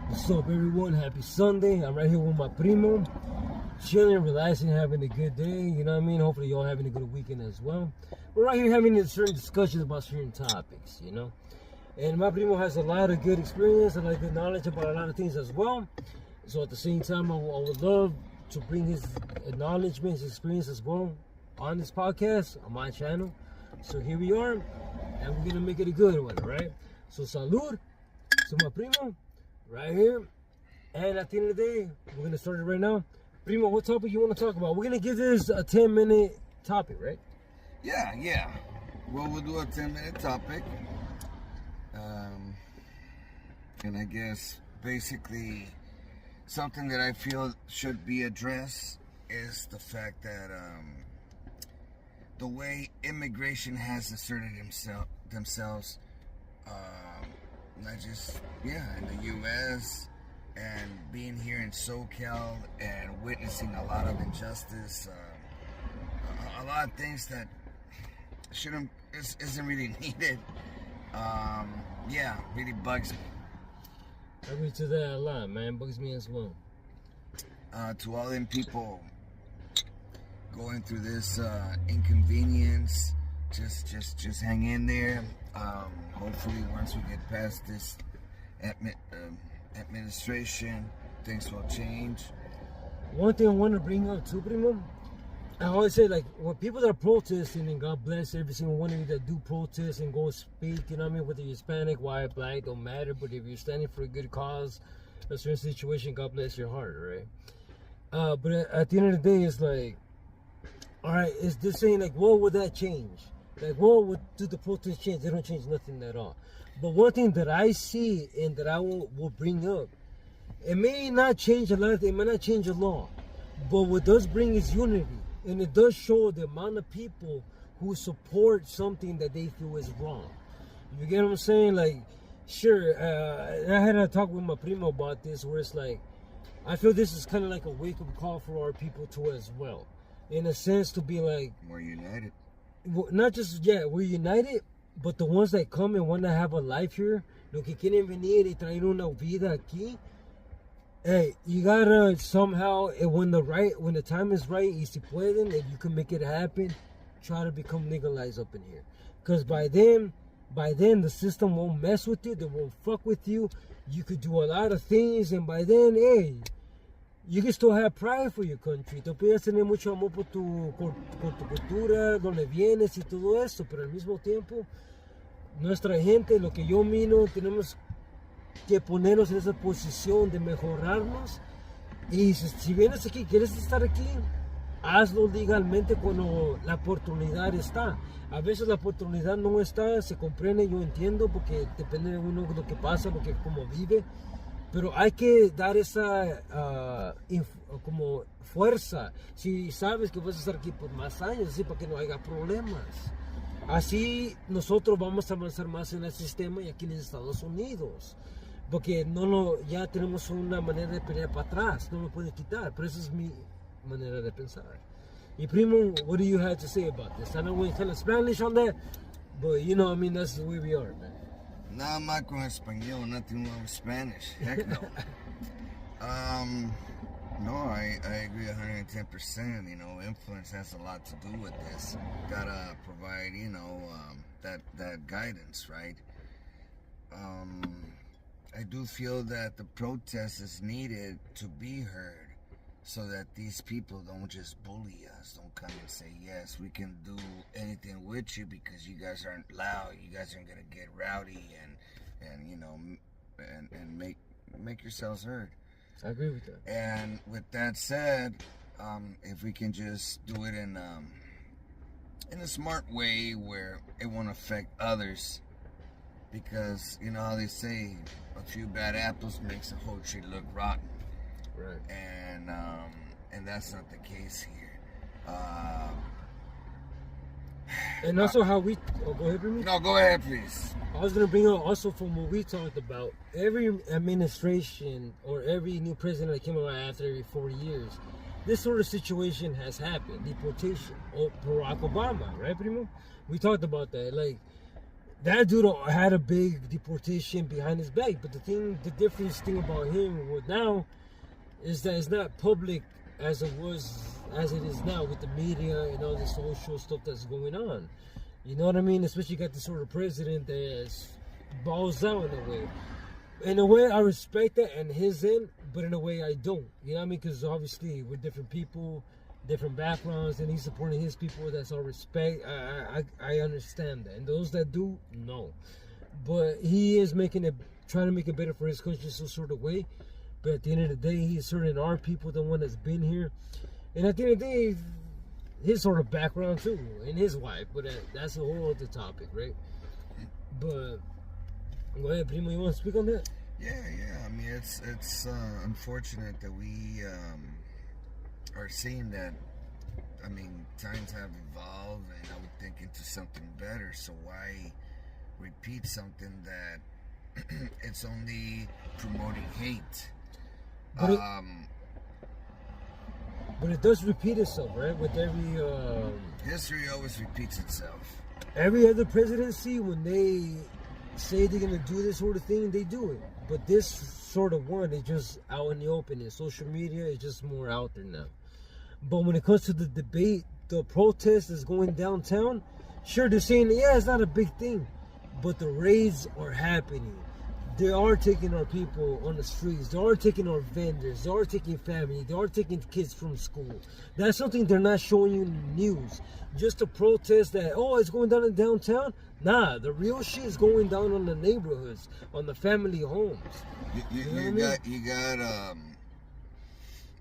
What's up, everyone? Happy Sunday. I'm right here with my primo, chilling, relaxing, having a good day. You know what I mean? Hopefully, y'all having a good weekend as well. We're right here having certain discussions about certain topics, you know. And my primo has a lot of good experience and a lot of good knowledge about a lot of things as well. So at the same time, I would love to bring his acknowledgement, his experience as well on this podcast, on my channel. So here we are, and we're gonna make it a good one, right? So salud to my primo, right here. And at the end of the day, we're gonna start it right now. Primo, what topic you want to talk about? We're gonna give this a 10-minute topic, right? Yeah. Well, we'll do a 10-minute topic. And I guess basically something that I feel should be addressed is the fact that the way immigration has asserted themselves, not just in the U.S. and being here in SoCal and witnessing a lot of injustice, a lot of things that isn't really needed. Really bugs me. I agree to that a lot, man. Bugs me as well. To all them people going through this inconvenience, just hang in there. Hopefully, once we get past this administration, things will change. One thing I want to bring up too, primo, I always say, like, when people that are protesting, and God bless every single one of you that do protest and go speak, you know what I mean, whether you're Hispanic, white, black, don't matter, but if you're standing for a good cause, a certain situation, God bless your heart, right? But at the end of the day, it's like, all right, it's just saying, like, what would that change? Like, what would do the protests change? They don't change nothing at all. But one thing that I see and that I will bring up, it may not change a lot, it may not change a law, but what does bring is unity. And it does show the amount of people who support something that they feel is wrong. You get what I'm saying? Like, sure, I had a talk with my primo about this, where it's like, I feel this is kind of like a wake-up call for our people too as well. In a sense, to be like, we're united. Not just, we're united, but the ones that come and want to have a life here, lo que quieren venir y traer una vida aquí, hey, you gotta somehow, when the time is right, y si pueden, if you can make it happen, try to become legalized up in here. Because by then, the system won't mess with you, they won't fuck with you. You could do a lot of things, and by then, hey, you can still have pride for your country. Te puedes tener mucho amor por tu cultura, donde vienes y todo eso, pero al mismo tiempo, nuestra gente, lo que yo miro, tenemos que ponernos en esa posición de mejorarnos. Y si vienes aquí, quieres estar aquí, hazlo legalmente cuando la oportunidad está. A veces la oportunidad no está, se comprende, yo entiendo, porque depende de uno lo que pasa, cómo vive. Pero hay que dar esa como fuerza. Si sabes que vas a estar aquí por más años, así para que no haya problemas. Así nosotros vamos a avanzar más en el sistema y aquí en Estados Unidos. Porque ya tenemos una manera de pelear para atrás, no lo pueden quitar, pero esa es mi manera de pensar. Y primo, what do you have to say about this? I know we kind of Spanish on that, but you know, I mean, that's the way we are, man. Nada más con español, nothing wrong with Spanish. Heck no. No, I agree 110%. You know, influence has a lot to do with this. Gotta provide, that guidance, right? I do feel that the protest is needed to be heard so that these people don't just bully us, don't come and say, yes, we can do anything with you because you guys aren't loud, you guys aren't going to get rowdy and make yourselves heard. I agree with that. And with that said, if we can just do it in a smart way where it won't affect others, because you know how they say a few bad apples makes the whole tree look rotten, right? And that's not the case here. And also how we go ahead, Remy? No, go ahead, please. I was gonna bring up also from what we talked about. Every administration or every new president that came around after every 4 years, this sort of situation has happened. Deportation. Or Barack Obama, right, Primo? We talked about that. Like, that dude had a big deportation behind his back. But the difference thing about him with now is that it's not public as it is now with the media and all the social stuff that's going on. You know what I mean? Especially you got this sort of president that's balls out in a way. In a way, I respect that and his end, but in a way, I don't. You know what I mean? Because obviously, we're different people, different backgrounds, and he's supporting his people. That's all respect. I understand that. And those that do, no. But he is trying to make it better for his country in some sort of way. But at the end of the day, he's serving our people, the one that's been here. And at the end of the day, his sort of background too, and his wife. But that's a whole other topic, right? But go ahead, Primo. You want to speak on that? Yeah. I mean, it's unfortunate that we are seeing that. I mean, times have evolved, and I would think into something better. So why repeat something that it's only promoting hate? But it does repeat itself, right? With every history always repeats itself. Every other presidency, when they say they're gonna do this sort of thing, they do it. But this sort of one is just out in the open. And social media is just more out there now. But when it comes to the debate, the protest is going downtown. Sure, they're saying, yeah, it's not a big thing, but the raids are happening. They are taking our people on the streets. They are taking our vendors. They are taking family. They are taking kids from school. That's something they're not showing you in the news. Just to protest that, oh, it's going down in downtown. Nah, the real shit is going down on the neighborhoods, on the family homes. You got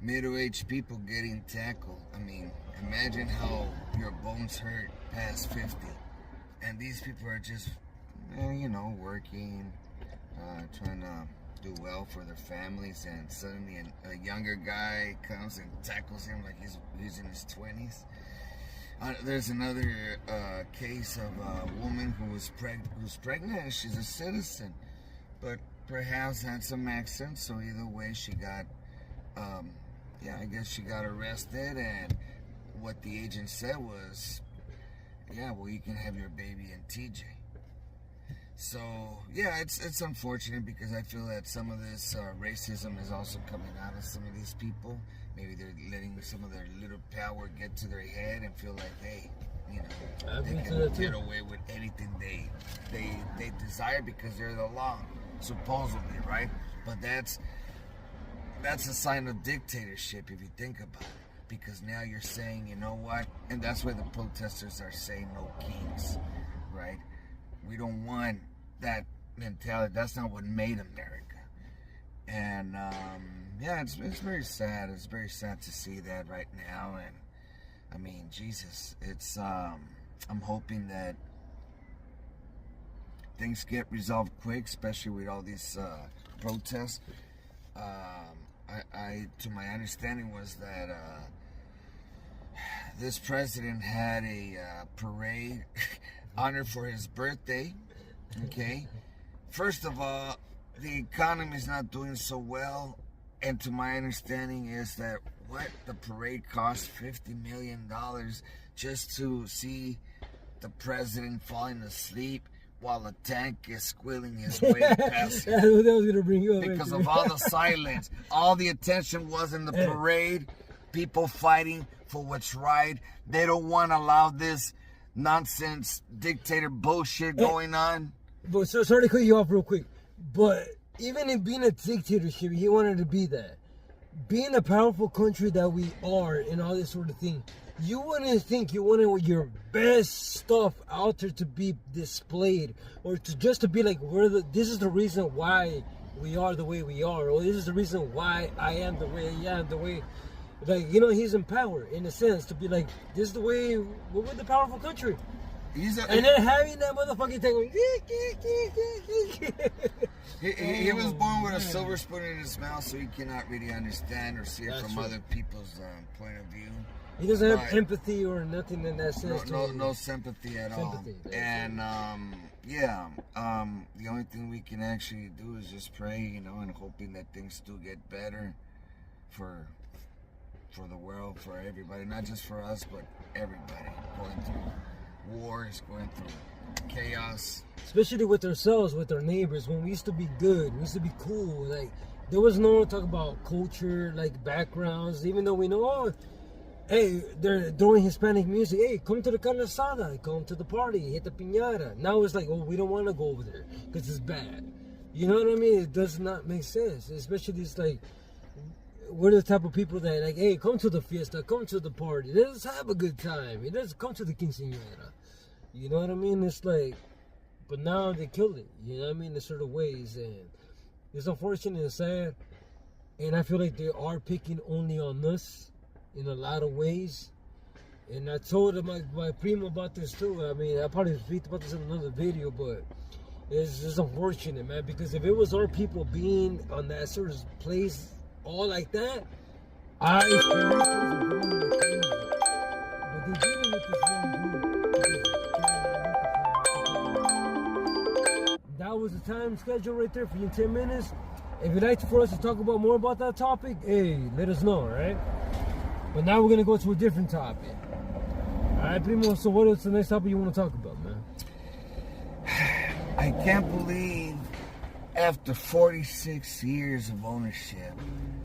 middle-aged people getting tackled. I mean, imagine how your bones hurt past 50, and these people are just, working. Trying to do well for their families, and suddenly a younger guy comes and tackles him like he's in his 20s. There's another case of a woman who's pregnant and she's a citizen, but perhaps had some accent, so either way she got, I guess she got arrested, and what the agent said was, yeah, well, you can have your baby in TJ. So, yeah, it's unfortunate because I feel that some of this racism is also coming out of some of these people. Maybe they're letting some of their little power get to their head and feel like, hey, they can get away with anything they desire because they're the law, supposedly, right? But that's a sign of dictatorship if you think about it. Because now you're saying, you know what? And that's why the protesters are saying no kings, right? We don't want that mentality. That's not what made America. And it's very sad. It's very sad to see that right now. And I mean, Jesus, it's I'm hoping that things get resolved quick, especially with all these protests. To my understanding was that this president had a parade honored for his birthday. Okay, first of all, the economy is not doing so well, and to my understanding is that the parade cost $50 million just to see the president falling asleep while a tank is squealing his way past him. That's what I was gonna bring you up because of all the silence. All the attention was in the parade, people fighting for what's right. They don't want to allow this nonsense dictator bullshit going on. But so sorry to cut you off real quick. But even in being a dictatorship, he wanted to be that. Being a powerful country that we are and all this sort of thing, you wouldn't think you wanted your best stuff out there to be displayed, or to be like, this is the reason why we are the way we are, or this is the reason why I am the way I am, the way. Like, he's in power, in a sense, to be like, this is the way, we're the powerful country. And then having that motherfucking thing going, he was born with a silver spoon in his mouth, so he cannot really understand or see it from other people's point of view. He doesn't have empathy or nothing in that sense. No sympathy at all. And, the only thing we can actually do is just pray, and hoping that things do get better for the world, for everybody, not just for us, but everybody going through wars, going through chaos. Especially with ourselves, with our neighbors, when we used to be good, we used to be cool. Like, there was no one talk about culture, like backgrounds, even though we know, oh, hey, they're throwing Hispanic music. Hey, come to the carne asada, come to the party, hit the piñata. Now it's like, oh, we don't want to go over there because it's bad. You know what I mean? It does not make sense. Especially it's like, we're the type of people that like, hey, come to the fiesta, come to the party. Let's have a good time. Let's come to the quinceañera. You know what I mean? It's like, but now they killed it. You know what I mean? In certain ways, and it's unfortunate and sad. And I feel like they are picking only on us in a lot of ways. And I told my primo about this too. I mean, I probably speak about this in another video, but it's just unfortunate, man. Because if it was our people being on that sort of place, all like that, I experienced it. But they did it with this one group. That was the time schedule right there for you in 10 minutes. If you'd like for us to talk about more about that topic, hey, let us know, alright? But now we're going to go to a different topic. Alright, Primo, so what is the next topic you want to talk about, man? I can't believe after 46 years of ownership,